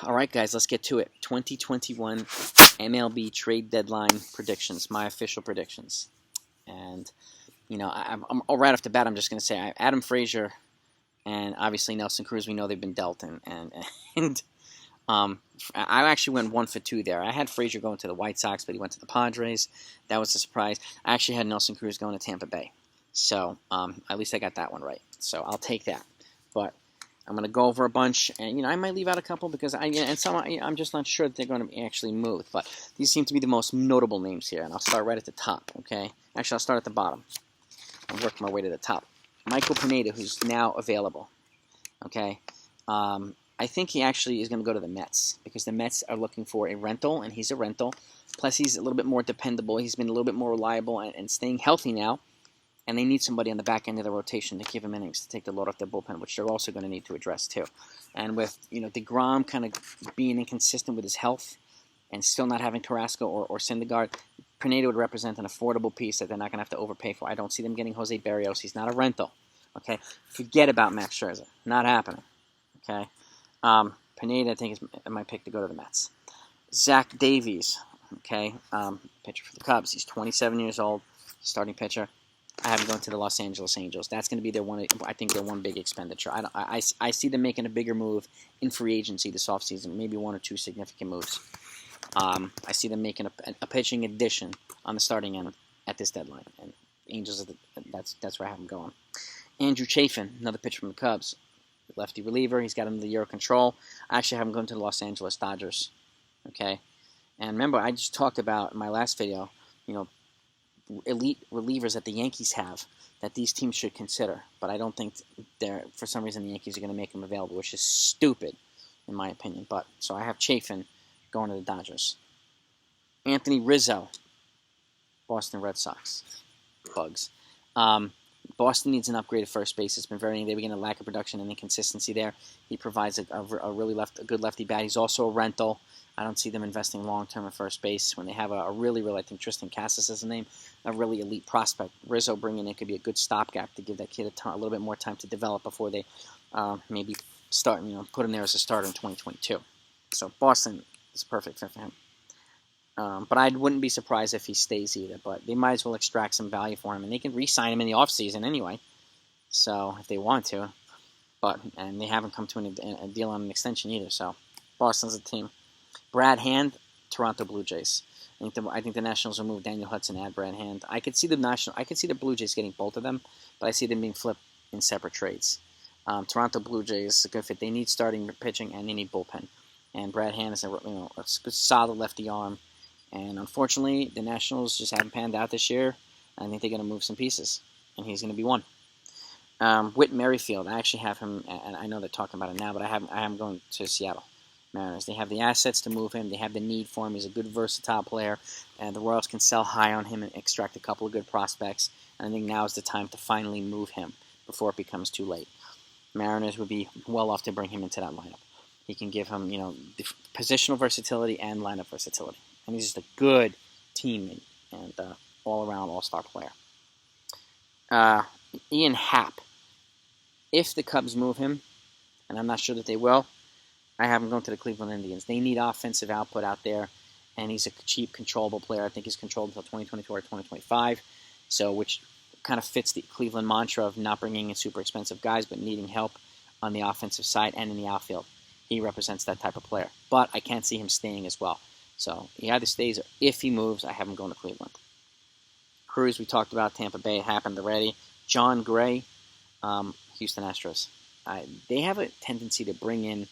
All right, guys, let's get to it. 2021 MLB trade deadline predictions, my official predictions. And, you know, I'm right off the bat, I'm just going to say Adam Frazier and obviously Nelson Cruz, we know they've been dealt. And I actually went 1 for 2 there. I had Frazier going to the White Sox, but he went to the Padres. That was a surprise. I actually had Nelson Cruz going to Tampa Bay. So at least I got that one right. So I'll take that. But I'm going to go over a bunch, and I might leave out a couple because I'm just not sure that they're going to actually move. But these seem to be the most notable names here, and I'll start right at the top. Okay, actually I'll start at the bottom and work my way to the top. Michael Pineda, who's now available. Okay, I think he actually is going to go to the Mets because the Mets are looking for a rental, and he's a rental. Plus, he's a little bit more dependable. He's been a little bit more reliable and staying healthy now. And they need somebody on the back end of the rotation to give him innings to take the load off their bullpen, which they're also going to need to address too. And with DeGrom kind of being inconsistent with his health and still not having Carrasco or Syndergaard, Pineda would represent an affordable piece that they're not going to have to overpay for. I don't see them getting Jose Barrios. He's not a rental. Okay, forget about Max Scherzer. Not happening. Okay, Pineda I think is my pick to go to the Mets. Zach Davies. Okay, pitcher for the Cubs. He's 27 years old, starting pitcher. I have him going to the Los Angeles Angels. That's going to be their one. I think their one big expenditure. I see them making a bigger move in free agency this offseason, maybe 1 or 2 significant moves. I see them making a pitching addition on the starting end at this deadline. And Angels, that's where I have them going. Andrew Chafin, another pitcher from the Cubs, lefty reliever. He's got him the year of control. I actually have him going to the Los Angeles Dodgers. Okay, and remember I just talked about in my last video, elite relievers that the Yankees have that these teams should consider. But I don't think for some reason the Yankees are going to make them available, which is stupid in my opinion. But so I have Chafin going to the Dodgers. Anthony Rizzo, Boston Red Sox. Bugs. Boston needs an upgrade at first base. It's been they begin a lack of production and inconsistency there. He provides a really good lefty bat. He's also a rental. I don't see them investing long-term at first base when they have a really, I think Tristan Casas is the name, a really elite prospect. Rizzo bringing in could be a good stopgap to give that kid a little bit more time to develop before they maybe start, put him there as a starter in 2022. So Boston is a perfect fit for him. But I wouldn't be surprised if he stays either. But they might as well extract some value for him, and they can re-sign him in the offseason anyway. So if they want to, and they haven't come to a deal on an extension either. So Boston's a team. Brad Hand, Toronto Blue Jays. I think the Nationals will move Daniel Hudson and add Brad Hand. I could see the Blue Jays getting both of them, but I see them being flipped in separate trades. Toronto Blue Jays is a good fit. They need starting pitching and they need bullpen. And Brad Hand is a good solid lefty arm. And unfortunately, the Nationals just haven't panned out this year. I think they're going to move some pieces, and he's going to be one. Whit Merrifield, I actually have him, and I know they're talking about it now, but I have him going to Seattle Mariners. They have the assets to move him. They have the need for him. He's a good, versatile player, and the Royals can sell high on him and extract a couple of good prospects. And I think now is the time to finally move him before it becomes too late. Mariners would be well off to bring him into that lineup. He can give him, the positional versatility and lineup versatility. And he's just a good teammate and all-around all-star player. Ian Happ. If the Cubs move him, and I'm not sure that they will, I have him going to the Cleveland Indians. They need offensive output out there, and he's a cheap, controllable player. I think he's controlled until 2024 or 2025, which kind of fits the Cleveland mantra of not bringing in super expensive guys, but needing help on the offensive side and in the outfield. He represents that type of player. But I can't see him staying as well. So he either stays or if he moves, I have him going to Cleveland. Cruz, we talked about Tampa Bay. It happened already. John Gray, Houston Astros. They have a tendency to bring in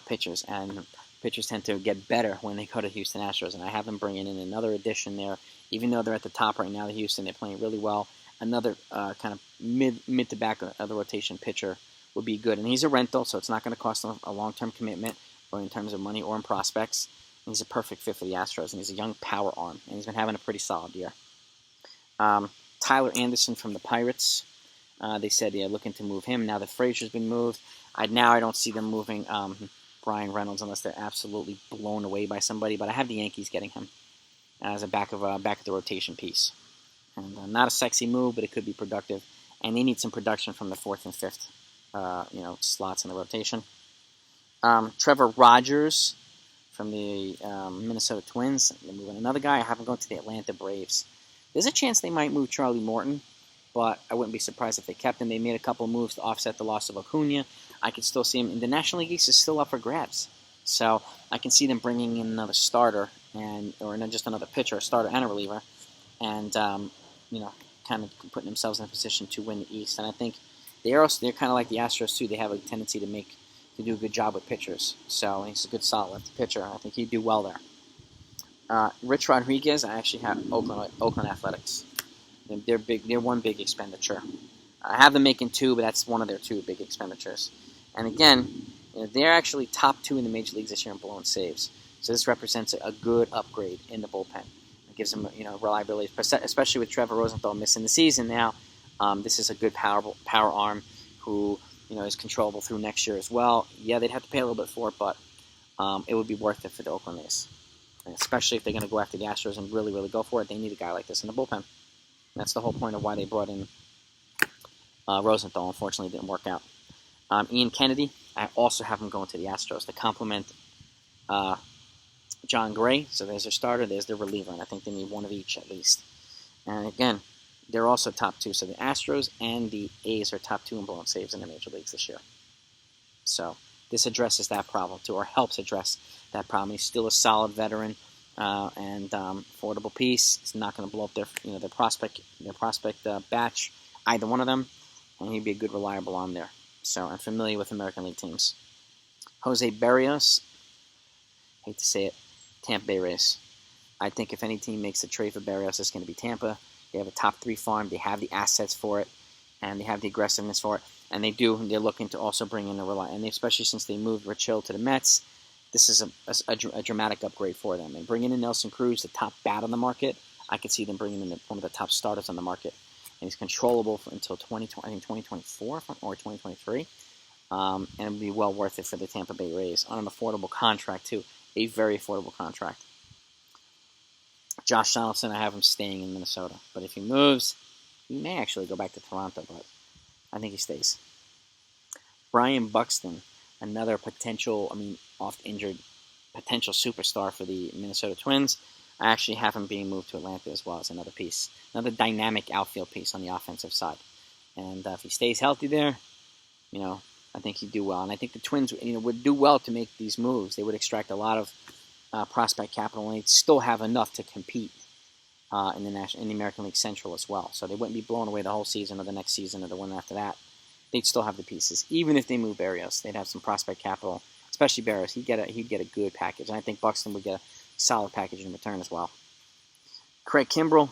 pitchers, and pitchers tend to get better when they go to Houston Astros. And I have them bringing in another addition there. Even though they're at the top right now, the Houston, they're playing really well. Another kind of mid to back of the rotation pitcher would be good. And he's a rental, so it's not going to cost them a long-term commitment or in terms of money or in prospects. And he's a perfect fit for the Astros, and he's a young power arm, and he's been having a pretty solid year. Tyler Anderson from the Pirates. They said they're looking to move him. Now that Frazier's been moved, I don't see them moving Brian Reynolds unless they're absolutely blown away by somebody. But I have the Yankees getting him as a back of the rotation piece. And not a sexy move, but it could be productive. And they need some production from the 4th and 5th, slots in the rotation. Trevor Rogers from the Minnesota Twins. They're moving another guy. I have him going to the Atlanta Braves. There's a chance they might move Charlie Morton, but I wouldn't be surprised if they kept him. They made a couple of moves to offset the loss of Acuna. I could still see him. In the National League East is still up for grabs. So I can see them bringing in another starter, or just another pitcher, a starter and a reliever, and kind of putting themselves in a position to win the East. And I think they're kind of like the Astros too. They have a tendency to do a good job with pitchers. So he's a good solid lefty pitcher. I think he'd do well there. Rich Rodriguez, I actually have Oakland Athletics. They're big. They're one big expenditure. I have them making two, but that's one of their two big expenditures. And again, they're actually top 2 in the major leagues this year in blown saves. So this represents a good upgrade in the bullpen. It gives them reliability, especially with Trevor Rosenthal missing the season now. This is a good power arm who is controllable through next year as well. Yeah, they'd have to pay a little bit for it, but it would be worth it for the Oakland A's. And especially if they're going to go after the Astros and really, really go for it, they need a guy like this in the bullpen. And that's the whole point of why they brought in Rosenthal. Unfortunately, it didn't work out. Ian Kennedy, I also have him going to the Astros to complement John Gray. So there's their starter, there's their reliever, and I think they need one of each at least. And again, they're also top 2. So the Astros and the A's are top 2 in blown saves in the major leagues this year. So this addresses that problem too, or helps address that problem. He's still a solid veteran and affordable piece. It's not going to blow up their prospect batch, either one of them, and he'd be a good reliable arm there. So I'm familiar with American League teams. Jose Berrios, hate to say it, Tampa Bay Rays. I think if any team makes a trade for Berrios, it's going to be Tampa. They have a top 3 farm. They have the assets for it, and they have the aggressiveness for it. And they're looking to also bring in and especially since they moved Rizzo to the Mets, this is a dramatic upgrade for them. And bringing in Nelson Cruz, the top bat on the market, I could see them bringing in one of the top starters on the market. And he's controllable until 2024 or 2023. And it would be well worth it for the Tampa Bay Rays on an affordable contract, too. A very affordable contract. Josh Donaldson, I have him staying in Minnesota. But if he moves, he may actually go back to Toronto, but I think he stays. Brian Buxton, another oft-injured potential superstar for the Minnesota Twins. I actually have him being moved to Atlanta as well as another piece. Another dynamic outfield piece on the offensive side. And if he stays healthy there, I think he'd do well. And I think the Twins would do well to make these moves. They would extract a lot of prospect capital, and they'd still have enough to compete in the American League Central as well. So they wouldn't be blown away the whole season or the next season or the one after that. They'd still have the pieces. Even if they move Berrios, they'd have some prospect capital, especially Berrios. He'd get a good package. And I think Buxton would get a solid package in return as well. Craig Kimbrell,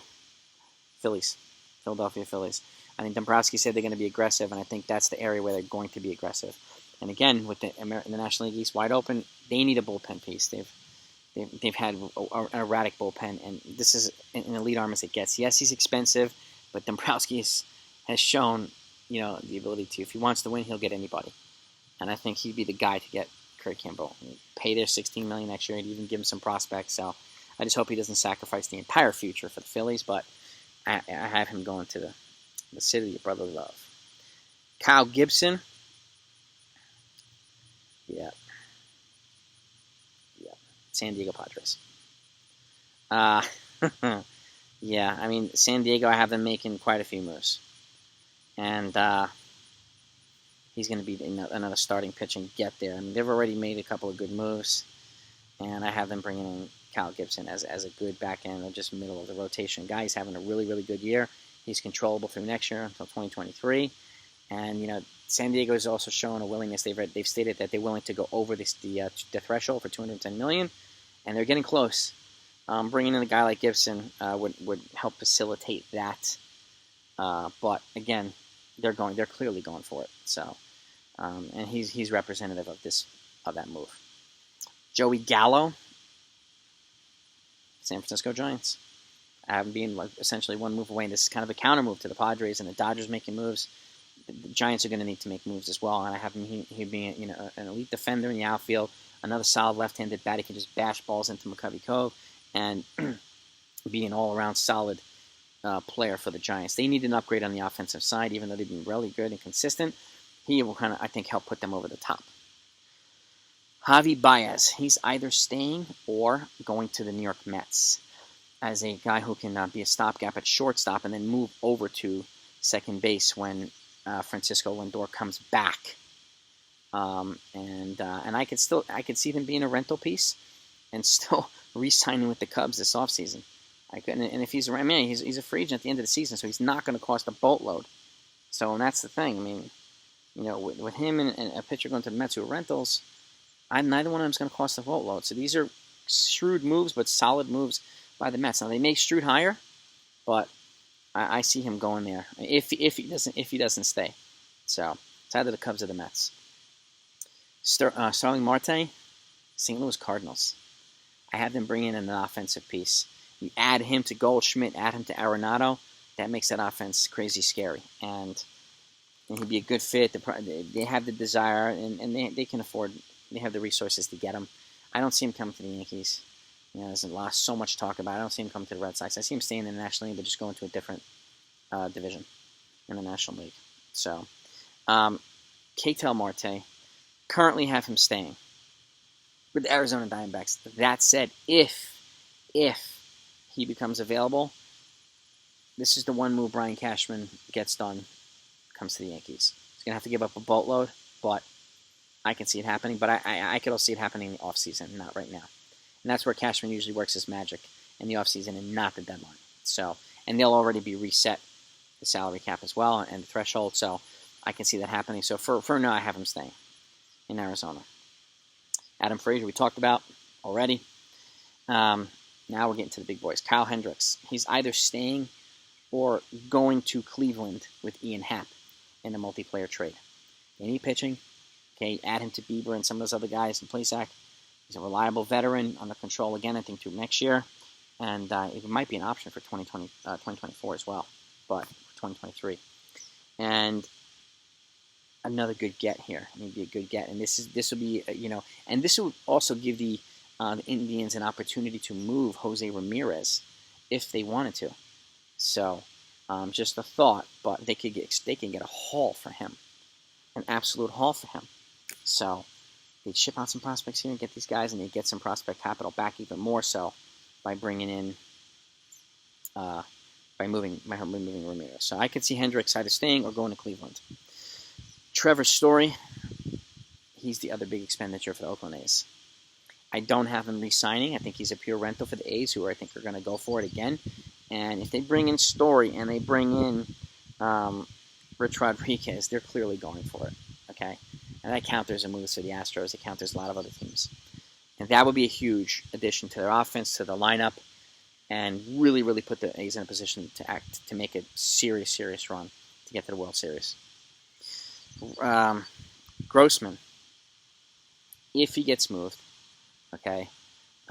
Philadelphia Phillies. I think Dombrowski said they're going to be aggressive, and I think that's the area where they're going to be aggressive. And again, with the National League East wide open, they need a bullpen piece. They've had an erratic bullpen, and this is an elite arm as it gets. Yes, he's expensive, but Dombrowski has shown the ability to. If he wants to win, he'll get anybody. And I think he'd be the guy to get Craig Kimbrell. Pay their $16 million next year and even give him some prospects. So I just hope he doesn't sacrifice the entire future for the Phillies, but I have him going to the city your brother love. Kyle Gibson. Yeah. San Diego Padres. Yeah, San Diego, I have them making quite a few moves. And he's going to be another starting pitch and get there. They've already made a couple of good moves, and I have them bringing in Kyle Gibson as a good back end or just middle of the rotation guy. He's having a really, really good year. He's controllable through next year until 2023. And, San Diego has also shown a willingness. They've stated that they're willing to go over the threshold for $210 million, and they're getting close. Bringing in a guy like Gibson would help facilitate that. But again, they're clearly going for it. So, and he's representative of that move. Joey Gallo, San Francisco Giants. I have him being essentially one move away. And this is kind of a counter move to the Padres and the Dodgers making moves. The Giants are going to need to make moves as well. And I have him being an elite defender in the outfield, another solid left-handed bat. He can just bash balls into McCovey Cove and be an all-around solid player for the Giants. They need an upgrade on the offensive side, even though they've been really good and consistent. He will I think, help put them over the top. Javi Baez, he's either staying or going to the New York Mets as a guy who can be a stopgap at shortstop and then move over to second base when Francisco Lindor comes back. And I could see them being a rental piece and still re-signing with the Cubs this offseason. And if he's around, man, he's a free agent at the end of the season, so he's not going to cost a boatload. So, and that's the thing. I mean, you know, with him and a pitcher going to the Mets who are rentals, neither one of them is going to cost a boatload. So these are shrewd moves, but solid moves by the Mets. Now they may shoot higher, but I see him going there if he doesn't stay. So it's either the Cubs or the Mets. Starling Marte, St. Louis Cardinals. I have them bring in an offensive piece. You add him to Goldschmidt, add him to Arenado, that makes that offense crazy scary. And he'd be a good fit. They have the desire, and they can afford. They have the resources to get him. I don't see him coming to the Yankees. You know, there's lost so much talk about it. I don't see him coming to the Red Sox. I see him staying in the National League, but just going to a different division in the National League. So, Ketel Marte, currently have him staying with the Arizona Diamondbacks. That said, if he becomes available, this is the one move Brian Cashman gets done, comes to the Yankees. He's going to have to give up a boatload, but I can see it happening. But I could also see it happening in the offseason, not right now. And that's where Cashman usually works his magic, in the offseason and not the deadline. So, and they'll already be reset, the salary cap as well, and the threshold. So I can see that happening. So for now, I have him staying in Arizona. Adam Frazier, we talked about already. Now we're getting to the big boys. Kyle Hendricks. He's either staying or going to Cleveland with Ian Happ in a multiplayer trade. They need pitching. Okay, add him to Bieber and some of those other guys in Plesac. He's a reliable veteran under control again, I think, through next year. And it might be an option for 2024 as well, but for 2023. And another good get here. Maybe a good get. And this will be, and this will also give the Indians an opportunity to move Jose Ramirez if they wanted to. So, just a thought, but they can get a haul for him, an absolute haul for him. So they'd ship out some prospects here and get these guys, and they'd get some prospect capital back even more so by bringing in, by moving Ramirez. So I could see Hendricks either staying or going to Cleveland. Trevor Story, he's the other big expenditure for the Oakland A's. I don't have him re-signing. I think he's a pure rental for the A's, who I think are going to go for it again. And if they bring in Story and they bring in Rich Rodriguez, they're clearly going for it. Okay, and that counters a move to the Astros. It counters a lot of other teams, and that would be a huge addition to their offense, to the lineup, and really, really put the A's in a position to make a serious run to get to the World Series. Grossman, if he gets moved, okay,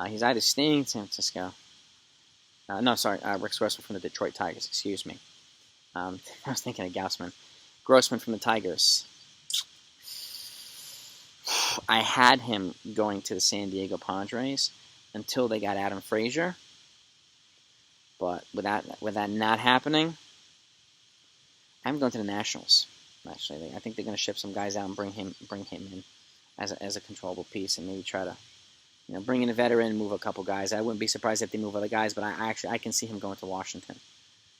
he's either staying in San Francisco. Rick Grossman from the Detroit Tigers. Excuse me. I was thinking of Gaussman. Grossman from the Tigers. I had him going to the San Diego Padres until they got Adam Frazier. But with that not happening, I'm going to the Nationals. Actually, I think they're going to ship some guys out and bring him in as a controllable piece, and maybe try to bring in a veteran and move a couple guys. I wouldn't be surprised if they move other guys, but I can see him going to Washington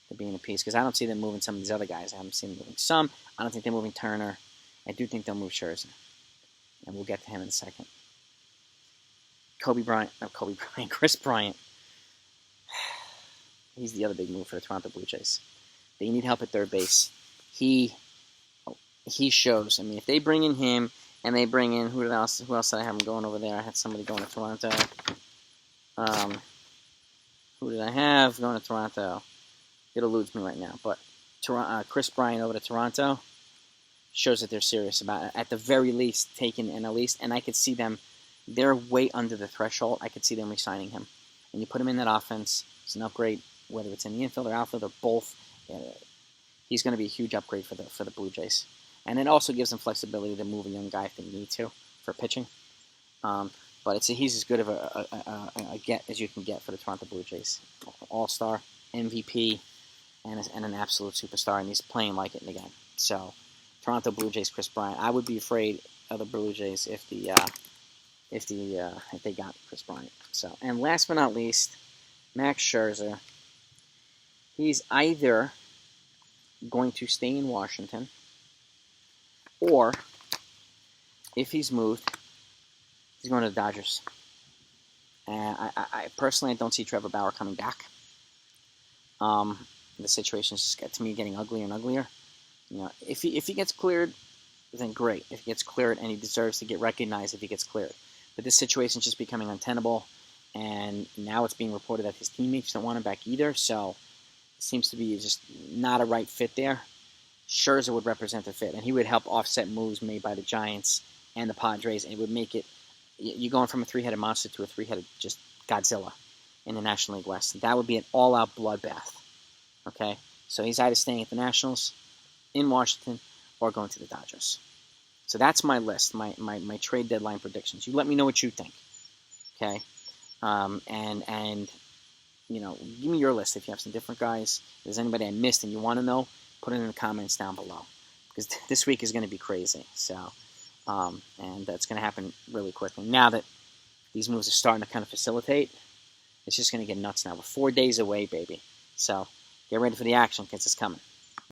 to be in a piece, because I don't see them moving some of these other guys. I haven't seen them moving some. I don't think they're moving Turner. I do think they'll move Scherzer, and we'll get to him in a second. Chris Bryant. He's the other big move for the Toronto Blue Jays. They need help at third base. He shows. I mean, if they bring in him and they bring in who else did I have him going over there? I had somebody going to Toronto. Who did I have going to Toronto? It eludes me right now. But Chris Bryant over to Toronto shows that they're serious about it. At the very least, taking NL East, and I could see them. They're way under the threshold. I could see them re-signing him. And you put him in that offense, it's an upgrade, whether it's in the infield or outfield or both. He's going to be a huge upgrade for the Blue Jays. And it also gives them flexibility to move a young guy if they need to for pitching. But he's as good of a get as you can get for the Toronto Blue Jays. All-star, MVP, and an absolute superstar, and he's playing like it again. So, Toronto Blue Jays, Chris Bryant. I would be afraid of the Blue Jays if if they got Kris Bryant. So, and last but not least, Max Scherzer. He's either going to stay in Washington, or if he's moved, he's going to the Dodgers. And I personally don't see Trevor Bauer coming back. The situation's just, to me, getting uglier and uglier. You know, if he gets cleared, then great. If he gets cleared, and he deserves to get recognized if he gets cleared. But this situation's just becoming untenable, and now it's being reported that his teammates don't want him back either. So it seems to be just not a right fit there. Scherzer would represent the fit, and he would help offset moves made by the Giants and the Padres, and it would make it, you're going from a three-headed monster to a three-headed just Godzilla in the National League West. That would be an all-out bloodbath. Okay? So he's either staying at the Nationals, in Washington, or going to the Dodgers. So that's my list, my trade deadline predictions. You let me know what you think. Okay? And you know, give me your list if you have some different guys. If there's anybody I missed and you want to know, put it in the comments down below. Because this week is going to be crazy. So, and that's going to happen really quickly. Now that these moves are starting to kind of facilitate, it's just going to get nuts now. We're 4 days away, baby. So, get ready for the action because it's coming.